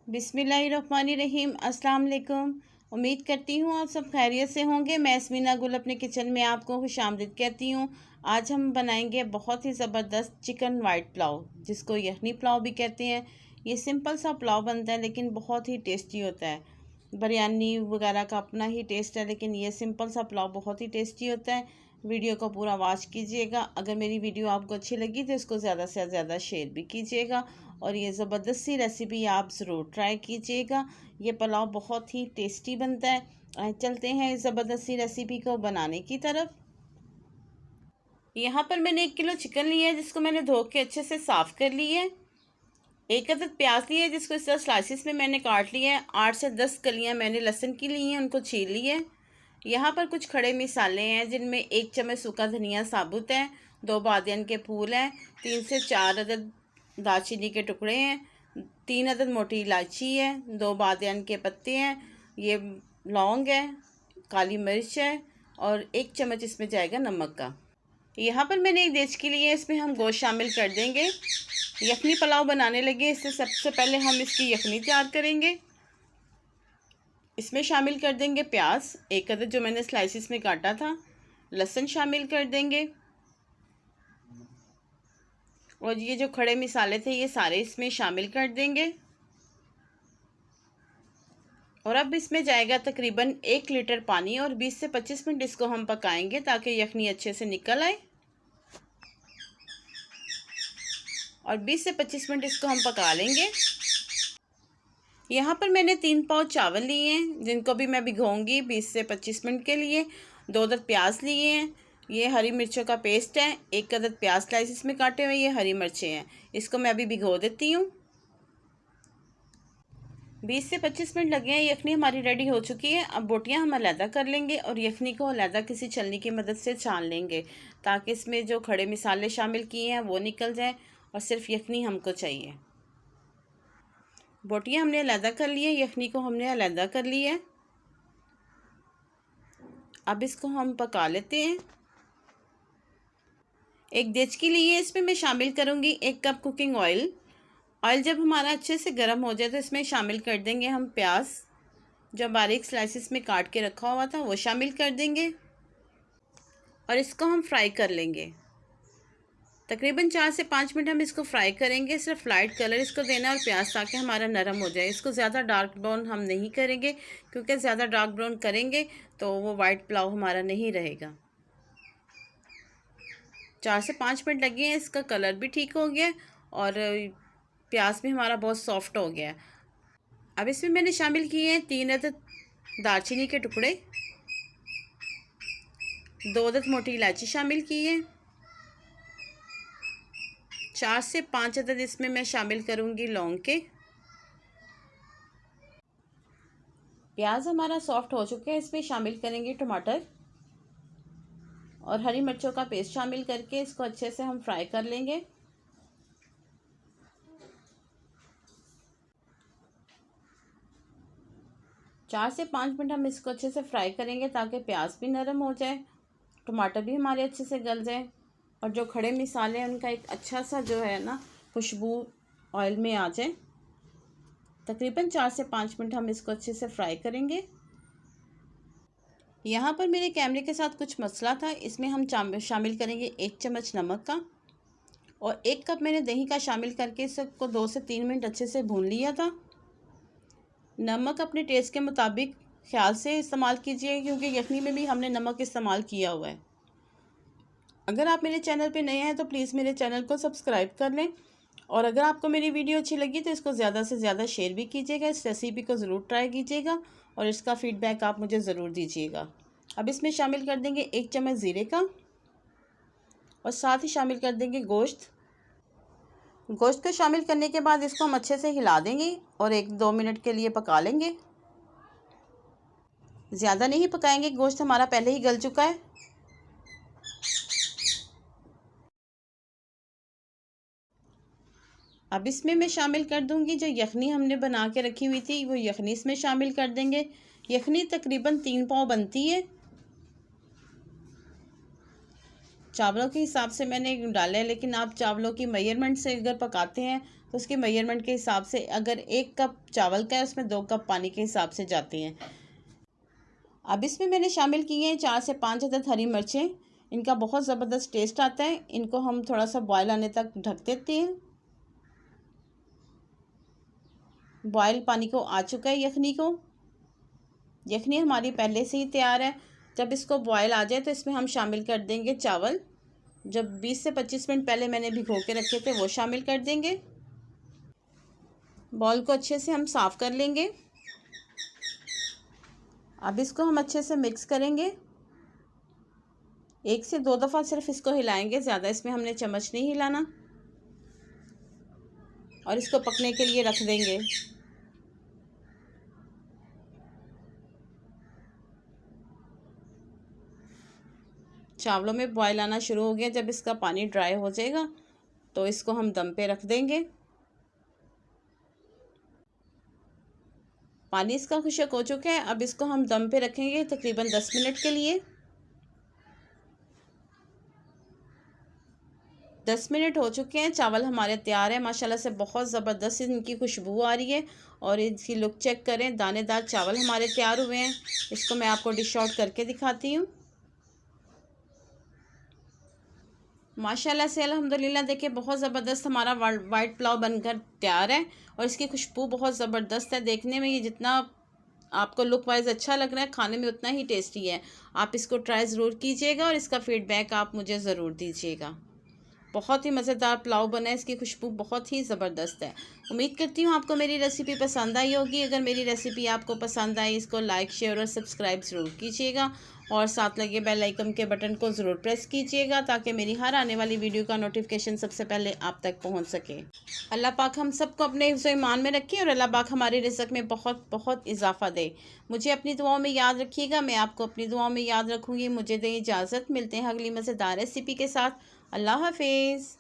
बिस्मिल्लाहिर्रहमानिर्रहीम। अस्सलाम वालेकुम। उम्मीद करती हूँ आप सब खैरियत से होंगे। मैं यस्मीना गुल अपने किचन में आपको खुशामदीद कहती हूँ। आज हम बनाएंगे बहुत ही ज़बरदस्त चिकन वाइट पुलाव, जिसको यखनी पुलाव भी कहते हैं। ये सिंपल सा पुलाव बनता है लेकिन बहुत ही टेस्टी होता है। बिरयानी वगैरह का अपना ही टेस्ट है, लेकिन ये सिंपल सा पुलाव बहुत ही टेस्टी होता है। वीडियो को पूरा वॉच कीजिएगा। अगर मेरी वीडियो आपको अच्छी लगी तो इसको ज़्यादा से ज़्यादा शेयर भी कीजिएगा, और ये ज़बरदस्त सी रेसिपी आप ज़रूर ट्राई कीजिएगा। ये पुलाव बहुत ही टेस्टी बनता है। चलते हैं इस ज़बरदस्त सी रेसिपी को बनाने की तरफ। यहाँ पर मैंने 1 किलो चिकन लिया है, जिसको मैंने धो के अच्छे से साफ़ कर लिया है। 1 अदद प्याज लिया है, जिसको इस तरह स्लाइसिस में मैंने काट लिया है। 8 से 10 कलियाँ मैंने लहसुन की ली हैं, उनको छील लिया है। यहाँ पर कुछ खड़े मिसाले हैं, जिनमें 1 चम्मच सूखा धनिया साबुत है, 2 बादियान के फूल हैं, 3 से 4 अदद दालचीनी के टुकड़े हैं, 3 अदद मोटी इलायची है, 2 बादियान के पत्ते हैं, ये लौंग है, काली मिर्च है, और 1 चम्मच इसमें जाएगा नमक का। यहाँ पर मैंने एक देचकी ली है, इसमें हम गोश्त शामिल कर देंगे। यखनी पुलाव बनाने लगे इससे सबसे पहले हम इसकी यखनी तैयार करेंगे। इसमें शामिल कर देंगे प्याज 1 अदद जो मैंने स्लाइसिस में काटा था, लहसुन शामिल कर देंगे, और ये जो खड़े मिसाले थे ये सारे इसमें शामिल कर देंगे। और अब इसमें जाएगा तकरीबन 1 लीटर पानी, और 20 से 25 मिनट इसको हम पकाएंगे ताकि यखनी अच्छे से निकल आए। और 20 से 25 मिनट इसको हम पका लेंगे। यहाँ पर मैंने 3 पाव चावल लिए हैं, जिनको भी मैं भिगोऊंगी 20 से 25 मिनट के लिए। 2 अदद प्याज लिए हैं, ये हरी मिर्चों का पेस्ट है। 1 अदद प्याज स्लाइसिस में काटे हुए, ये हरी मिर्चें हैं। इसको मैं अभी भिगो देती हूँ। 20 से 25 मिनट लगे हैं। यखनी हमारी रेडी हो चुकी है। अब बोटियाँ हम अलहदा कर लेंगे और यखनी को अलहदा किसी छलनी की मदद से छान लेंगे, ताकि इसमें जो खड़े मिसाले शामिल किए हैं वो निकल जाए और सिर्फ यखनी हमको चाहिए। बोटियाँ हमने अलहदा कर ली है, यखनी को हमने अलहदा कर लिया है। अब इसको हम पका लेते हैं। एक देचकी ली है, इसमें मैं शामिल करूँगी 1 कप कुकिंग ऑयल। ऑयल जब हमारा अच्छे से गर्म हो जाए तो इसमें शामिल कर देंगे हम प्याज, जो बारीक स्लाइसिस में काट के रखा हुआ था वो शामिल कर देंगे, और इसको हम फ्राई कर लेंगे। तकरीबन 4 से 5 मिनट हम इसको फ्राई करेंगे। सिर्फ लाइट कलर इसको देना है और प्याज ताकि हमारा नरम हो जाए। इसको ज़्यादा डार्क ब्राउन हम नहीं करेंगे, क्योंकि ज़्यादा डार्क ब्राउन करेंगे तो वो वाइट पुलाव हमारा नहीं रहेगा। 4 से 5 मिनट लगे हैं, इसका कलर भी ठीक हो गया और प्याज भी हमारा बहुत सॉफ्ट हो गया है। अब इसमें मैंने शामिल किए हैं 3 अदद दालचीनी के टुकड़े, 2 अदद मोटी इलायची शामिल की है, 4 से 5 अदद इसमें मैं शामिल करूंगी लौंग के। प्याज हमारा सॉफ्ट हो चुके हैं, इसमें शामिल करेंगे टमाटर और हरी मिर्चों का पेस्ट शामिल करके इसको अच्छे से हम फ्राई कर लेंगे। चार से 5 मिनट हम इसको अच्छे से फ्राई करेंगे ताकि प्याज भी नरम हो जाए, टमाटर भी हमारे अच्छे से गल जाए, और जो खड़े मिसाले हैं उनका एक अच्छा सा जो है ना खुशबू ऑयल में आ जाए। तकरीबन 4 से 5 मिनट हम इसको अच्छे से फ्राई करेंगे। यहाँ पर मेरे कैमरे के साथ कुछ मसला था, इसमें हम शामिल करेंगे 1 चम्मच नमक का, और 1 कप मैंने दही का शामिल करके इसको 2 से 3 मिनट अच्छे से भून लिया था। नमक अपने टेस्ट के मुताबिक ख्याल से इस्तेमाल कीजिए, क्योंकि यखनी में भी हमने नमक इस्तेमाल किया हुआ है। अगर आप मेरे चैनल पे नए हैं तो प्लीज़ मेरे चैनल को सब्सक्राइब कर लें, और अगर आपको मेरी वीडियो अच्छी लगी तो इसको ज़्यादा से ज़्यादा शेयर भी कीजिएगा। इस रेसिपी को ज़रूर ट्राई कीजिएगा और इसका फ़ीडबैक आप मुझे ज़रूर दीजिएगा। अब इसमें शामिल कर देंगे 1 चम्मच ज़ीरे का, और साथ ही शामिल कर देंगे गोश्त। गोश्त को शामिल करने के बाद इसको हम अच्छे से हिला देंगे और 1-2 मिनट के लिए पका लेंगे। ज़्यादा नहीं पकाएंगे, गोश्त हमारा पहले ही गल चुका है। अब इसमें मैं शामिल कर दूंगी जो यखनी हमने बना के रखी हुई थी, वो यखनी इसमें शामिल कर देंगे। यखनी तकरीबन 3 पाव बनती है। चावलों के हिसाब से मैंने डाला है, लेकिन आप चावलों की मेजरमेंट से अगर पकाते हैं तो उसकी मेजरमेंट के हिसाब से अगर 1 कप चावल का है उसमें 2 कप पानी के हिसाब से जाती हैं। अब इसमें मैंने शामिल की हैं 4 से 5 अदद हरी मिर्चें। इनका बहुत ज़बरदस्त टेस्ट आता है। इनको हम थोड़ा सा बॉयल आने तक ढक देते हैं। बॉयल पानी को आ चुका है यखनी को। यखनी हमारी पहले से ही तैयार है। जब इसको बॉयल आ जाए तो इसमें हम शामिल कर देंगे चावल। जब 20 से 25 मिनट पहले मैंने भिगो के रखे थे वो शामिल कर देंगे। बॉल को अच्छे से हम साफ़ कर लेंगे। अब इसको हम अच्छे से मिक्स करेंगे। 1 से 2 दफ़ा सिर्फ इसको हिलाएंगे, ज़्यादा इसमें हमने चम्मच नहीं हिलाना। और इसको पकने के लिए रख देंगे। चावलों में बॉयल आना शुरू हो गया। जब इसका पानी ड्राई हो जाएगा तो इसको हम दम पे रख देंगे। पानी इसका खुश्क हो चुका है। अब इसको हम दम पे रखेंगे तकरीबन 10 मिनट के लिए। 10 मिनट हो चुके हैं। चावल हमारे तैयार है। माशाल्लाह से बहुत ज़बरदस्त इनकी खुशबू आ रही है। और इसकी लुक चेक करें, दानेदार चावल हमारे तैयार हुए हैं। इसको मैं आपको डिश आउट करके दिखाती हूँ। माशाल्लाह से अल्हम्दुलिल्लाह देखिए बहुत ज़बरदस्त हमारा वाइट पुलाव बनकर तैयार है। और इसकी खुशबू बहुत ज़बरदस्त है। देखने में ये जितना आपको लुक वाइज अच्छा लग रहा है, खाने में उतना ही टेस्टी है। आप इसको ट्राई ज़रूर कीजिएगा और इसका फ़ीडबैक आप मुझे ज़रूर दीजिएगा। बहुत ही मज़ेदार पुलाव बना है। इसकी खुशबू बहुत ही ज़बरदस्त है। उम्मीद करती हूँ आपको मेरी रेसिपी पसंद आई होगी। अगर मेरी रेसिपी आपको पसंद आई, इसको लाइक, शेयर और सब्सक्राइब ज़रूर कीजिएगा। और साथ लगे बेल आइकन के बटन को ज़रूर प्रेस कीजिएगा ताकि मेरी हर आने वाली वीडियो का नोटिफिकेशन सबसे पहले आप तक पहुँच सके। अल्लाह पाक हम सबको अपने हिफ्ज़ व ईमान में रखे और अल्लाह पाक हमारे रिज़्क़ में बहुत बहुत इजाफ़ा दे। मुझे अपनी दुआओं में याद रखिएगा। मैं आपको अपनी दुआओं में याद रखूँगी। मुझे दें इजाज़त। मिलते हैं अगली मज़ेदार रेसिपी के साथ। अल्लाह हाफ़िज़।